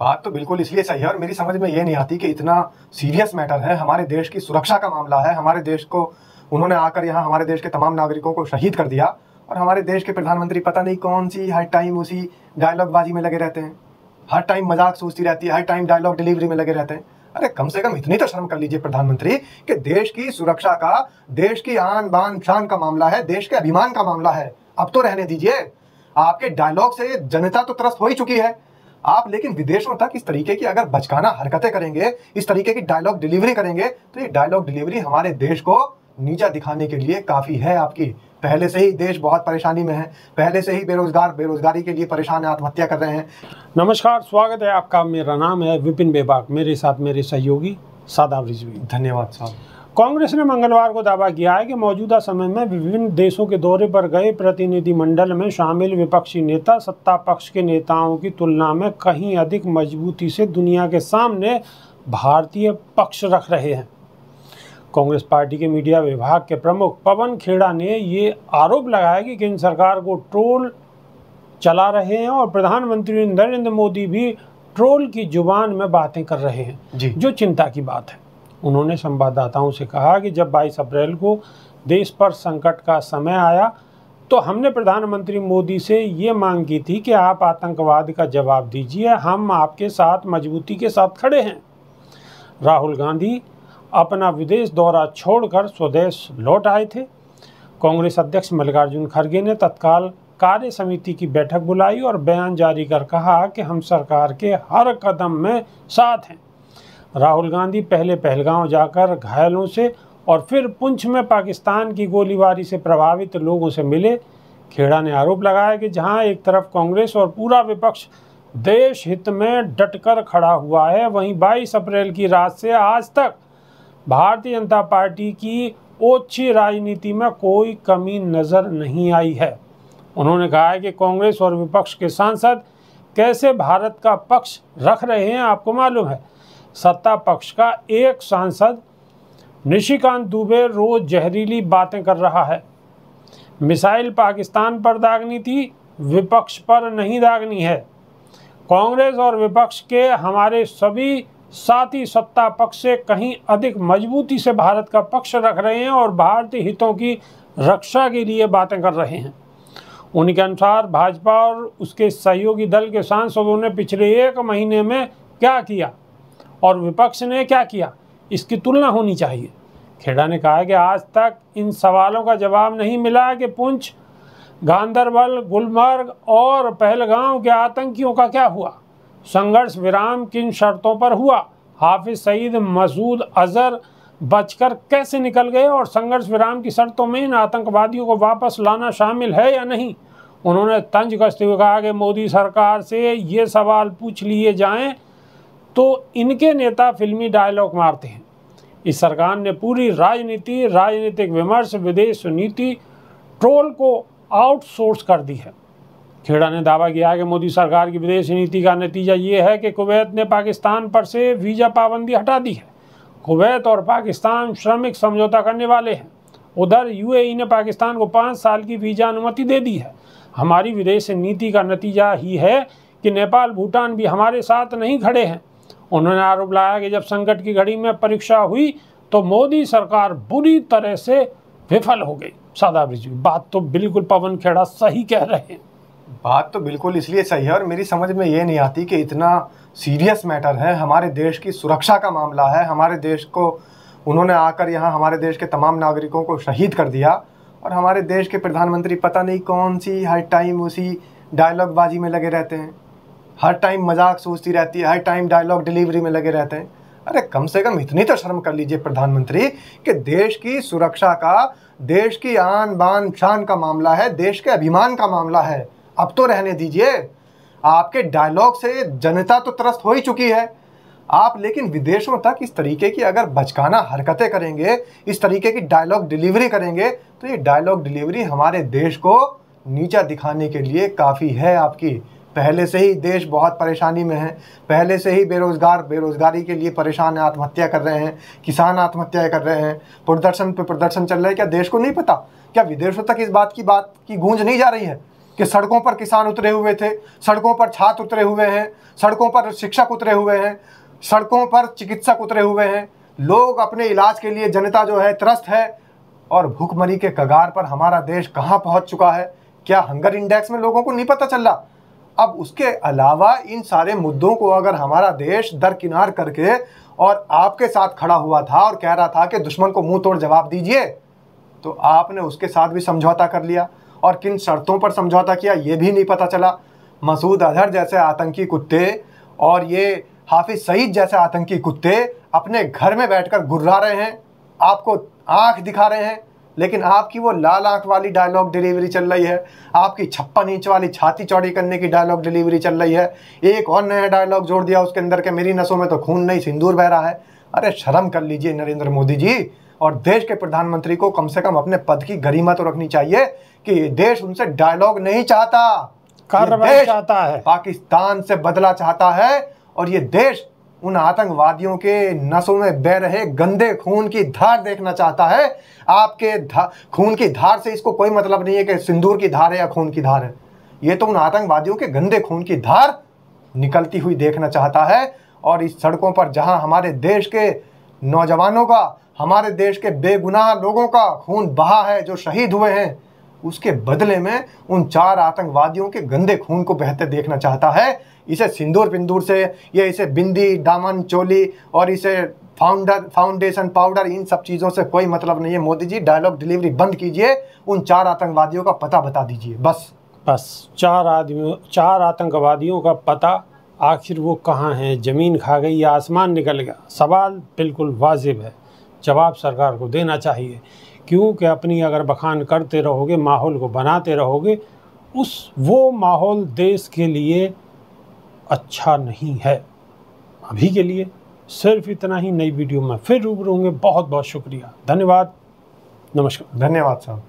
बात तो बिल्कुल इसलिए सही है और मेरी समझ में ये नहीं आती कि इतना सीरियस मैटर है, हमारे देश की सुरक्षा का मामला है, हमारे देश को उन्होंने आकर यहाँ हमारे देश के तमाम नागरिकों को शहीद कर दिया और हमारे देश के प्रधानमंत्री पता नहीं कौन सी हर टाइम उसी डायलॉग बाजी में लगे रहते हैं, हर टाइम मजाक सोचती रहती है, हर टाइम डायलॉग डिलीवरी में लगे रहते हैं। अरे कम से कम इतनी तो शर्म कर लीजिए प्रधानमंत्री कि देश की सुरक्षा का, देश की आन बान शान का मामला है, देश के अभिमान का मामला है, अब तो रहने दीजिए। आपके डायलॉग से जनता तो त्रस्त हो ही चुकी है, आप लेकिन विदेशों तक इस तरीके की अगर बचकाना हरकतें करेंगे, इस तरीके की डायलॉग डिलीवरी करेंगे तो ये डायलॉग डिलीवरी हमारे देश को नीचा दिखाने के लिए काफी है आपकी। पहले से ही देश बहुत परेशानी में है, पहले से ही बेरोजगारी के लिए परेशान है, आत्महत्या कर रहे हैं। नमस्कार, स्वागत है आपका। मेरा नाम है विपिन बेबाक, मेरे साथ मेरे सहयोगी शादाब रिजवी। धन्यवाद साहब। कांग्रेस ने मंगलवार को दावा किया है कि मौजूदा समय में विभिन्न देशों के दौरे पर गए प्रतिनिधिमंडल में शामिल विपक्षी नेता सत्ता पक्ष के नेताओं की तुलना में कहीं अधिक मजबूती से दुनिया के सामने भारतीय पक्ष रख रहे हैं। कांग्रेस पार्टी के मीडिया विभाग के प्रमुख पवन खेड़ा ने ये आरोप लगाया कि केंद्र सरकार को ट्रोल चला रहे हैं और प्रधानमंत्री नरेंद्र मोदी भी ट्रोल की जुबान में बातें कर रहे हैं, जो चिंता की बात है। उन्होंने संवाददाताओं से कहा कि जब 22 अप्रैल को देश पर संकट का समय आया तो हमने प्रधानमंत्री मोदी से ये मांग की थी कि आप आतंकवाद का जवाब दीजिए, हम आपके साथ मजबूती के साथ खड़े हैं। राहुल गांधी अपना विदेश दौरा छोड़कर स्वदेश लौट आए थे। कांग्रेस अध्यक्ष मल्लिकार्जुन खड़गे ने तत्काल कार्य समिति की बैठक बुलाई और बयान जारी कर कहा कि हम सरकार के हर कदम में साथ हैं। राहुल गांधी पहले पहलगांव जाकर घायलों से और फिर पुंछ में पाकिस्तान की गोलीबारी से प्रभावित लोगों से मिले। खेड़ा ने आरोप लगाया कि जहां एक तरफ कांग्रेस और पूरा विपक्ष देश हित में डटकर खड़ा हुआ है, वहीं 22 अप्रैल की रात से आज तक भारतीय जनता पार्टी की ओछी राजनीति में कोई कमी नजर नहीं आई है। उन्होंने कहा है कि कांग्रेस और विपक्ष के सांसद कैसे भारत का पक्ष रख रहे हैं आपको मालूम है। सत्ता पक्ष का एक सांसद निशिकांत दुबे रोज जहरीली बातें कर रहा है। मिसाइल पाकिस्तान पर दागनी थी, विपक्ष पर नहीं दागनी है। कांग्रेस और विपक्ष के हमारे सभी साथी सत्ता पक्ष से कहीं अधिक मजबूती से भारत का पक्ष रख रहे हैं और भारतीय हितों की रक्षा के लिए बातें कर रहे हैं। उनके अनुसार भाजपा और उसके सहयोगी दल के सांसदों ने पिछले 1 महीने में क्या किया और विपक्ष ने क्या किया, इसकी तुलना होनी चाहिए। खेड़ा ने कहा कि आज तक इन सवालों का जवाब नहीं मिला कि पुंछ, गांदरबल, गुलमर्ग और पहलगांव के आतंकियों का क्या हुआ, संघर्ष विराम किन शर्तों पर हुआ, हाफिज सईद, मसूद अजहर बचकर कैसे निकल गए और संघर्ष विराम की शर्तों में इन आतंकवादियों को वापस लाना शामिल है या नहीं। उन्होंने तंज कसते हुए कहा कि मोदी सरकार से ये सवाल पूछ लिए जाएं तो इनके नेता फिल्मी डायलॉग मारते हैं। इस सरकार ने पूरी राजनीति, राजनीतिक विमर्श, विदेश नीति, ट्रोल को आउटसोर्स कर दी है। खेड़ा ने दावा किया कि मोदी सरकार की विदेश नीति का नतीजा ये है कि कुवैत ने पाकिस्तान पर से वीज़ा पाबंदी हटा दी है। कुवैत और पाकिस्तान श्रमिक समझौता करने वाले हैं। उधर यूएई ने पाकिस्तान को 5 साल की वीज़ा अनुमति दे दी है। हमारी विदेश नीति का नतीजा ही है कि नेपाल, भूटान भी हमारे साथ नहीं खड़े हैं। उन्होंने आरोप लगाया कि जब संकट की घड़ी में परीक्षा हुई तो मोदी सरकार बुरी तरह से विफल हो गई। शादाब रिजवी, बात तो बिल्कुल पवन खेड़ा सही कह रहे हैं। बात तो बिल्कुल इसलिए सही है और मेरी समझ में ये नहीं आती कि इतना सीरियस मैटर है, हमारे देश की सुरक्षा का मामला है, हमारे देश को उन्होंने आकर यहाँ हमारे देश के तमाम नागरिकों को शहीद कर दिया और हमारे देश के प्रधानमंत्री पता नहीं कौन सी हर टाइम उसी डायलॉग बाजी में लगे रहते हैं, हर टाइम मजाक सोचती रहती है, हर टाइम डायलॉग डिलीवरी में लगे रहते हैं। अरे कम से कम इतनी तो शर्म कर लीजिए प्रधानमंत्री कि देश की सुरक्षा का, देश की आन बान शान का मामला है, देश के अभिमान का मामला है, अब तो रहने दीजिए। आपके डायलॉग से जनता तो त्रस्त हो ही चुकी है, आप लेकिन विदेशों तक इस तरीके की अगर बचकाना हरकतें करेंगे, इस तरीके की डायलॉग डिलीवरी करेंगे तो ये डायलॉग डिलीवरी हमारे देश को नीचा दिखाने के लिए काफ़ी है आपकी। पहले से ही देश बहुत परेशानी में है, पहले से ही बेरोजगारी के लिए परेशान है, आत्महत्या कर रहे हैं, किसान आत्महत्या कर रहे हैं, प्रदर्शन पे प्रदर्शन चल रहे हैं। क्या देश को नहीं पता? क्या विदेशों तक इस बात की गूंज नहीं जा रही है कि सड़कों पर किसान उतरे हुए थे, सड़कों पर छात्र उतरे हुए हैं, सड़कों पर शिक्षक उतरे हुए हैं, सड़कों पर चिकित्सक उतरे हुए हैं। लोग अपने इलाज के लिए, जनता जो है त्रस्त है और भूखमरी के कगार पर हमारा देश कहाँ पहुँच चुका है। क्या हंगर इंडेक्स में लोगों को नहीं पता चल रहा? अब उसके अलावा इन सारे मुद्दों को अगर हमारा देश दरकिनार करके और आपके साथ खड़ा हुआ था और कह रहा था कि दुश्मन को मुंह तोड़ जवाब दीजिए, तो आपने उसके साथ भी समझौता कर लिया। और किन शर्तों पर समझौता किया ये भी नहीं पता चला। मसूद अजहर जैसे आतंकी कुत्ते और ये हाफिज सईद जैसे आतंकी कुत्ते अपने घर में बैठकर गुर्रा रहे हैं, आपको आंख दिखा रहे हैं, लेकिन आपकी वो लाल आंख वाली डायलॉग डिलीवरी चल रही है, आपकी 56 इंच वाली छाती चौड़ी करने की डायलॉग डिलीवरी चल रही है। एक और नया डायलॉग जोड़ दिया उसके अंदर के मेरी नसों में तो खून नहीं सिंदूर बह रहा है। अरे शर्म कर लीजिए नरेंद्र मोदी जी, और देश के प्रधानमंत्री को कम से कम अपने पद की गरिमा तो रखनी चाहिए कि देश उनसे डायलॉग नहीं चाहता, कार्रवाई चाहता है, पाकिस्तान से बदला चाहता है। और ये देश उन आतंकवादियों के नसों में बह रहे गंदे खून की धार देखना चाहता है। आपके खून की धार से इसको कोई मतलब नहीं है कि सिंदूर की धार है या खून की धार है। ये तो उन आतंकवादियों के गंदे खून की धार निकलती हुई देखना चाहता है। और इस सड़कों पर जहां हमारे देश के नौजवानों का, हमारे देश के बेगुनाह लोगों का खून बहा है, जो शहीद हुए हैं, उसके बदले में उन 4 आतंकवादियों के गंदे खून को बहते देखना चाहता है। इसे सिंदूर पिंदूर से, या इसे बिंदी, दामन, चोली और इसे फाउंडेशन पाउडर, इन सब चीज़ों से कोई मतलब नहीं है। मोदी जी डायलॉग डिलीवरी बंद कीजिए, उन 4 आतंकवादियों का पता बता दीजिए। बस 4 आतंकवादियों का पता, आखिर वो कहाँ हैं? ज़मीन खा गई या आसमान निकल गया? सवाल बिल्कुल वाजिब है, जवाब सरकार को देना चाहिए। क्योंकि अपनी अगर बखान करते रहोगे, माहौल को बनाते रहोगे, वो माहौल देश के लिए अच्छा नहीं है। अभी के लिए सिर्फ इतना ही। नई वीडियो में फिर रूबरू होंगे। बहुत बहुत शुक्रिया, धन्यवाद, नमस्कार। धन्यवाद साहब।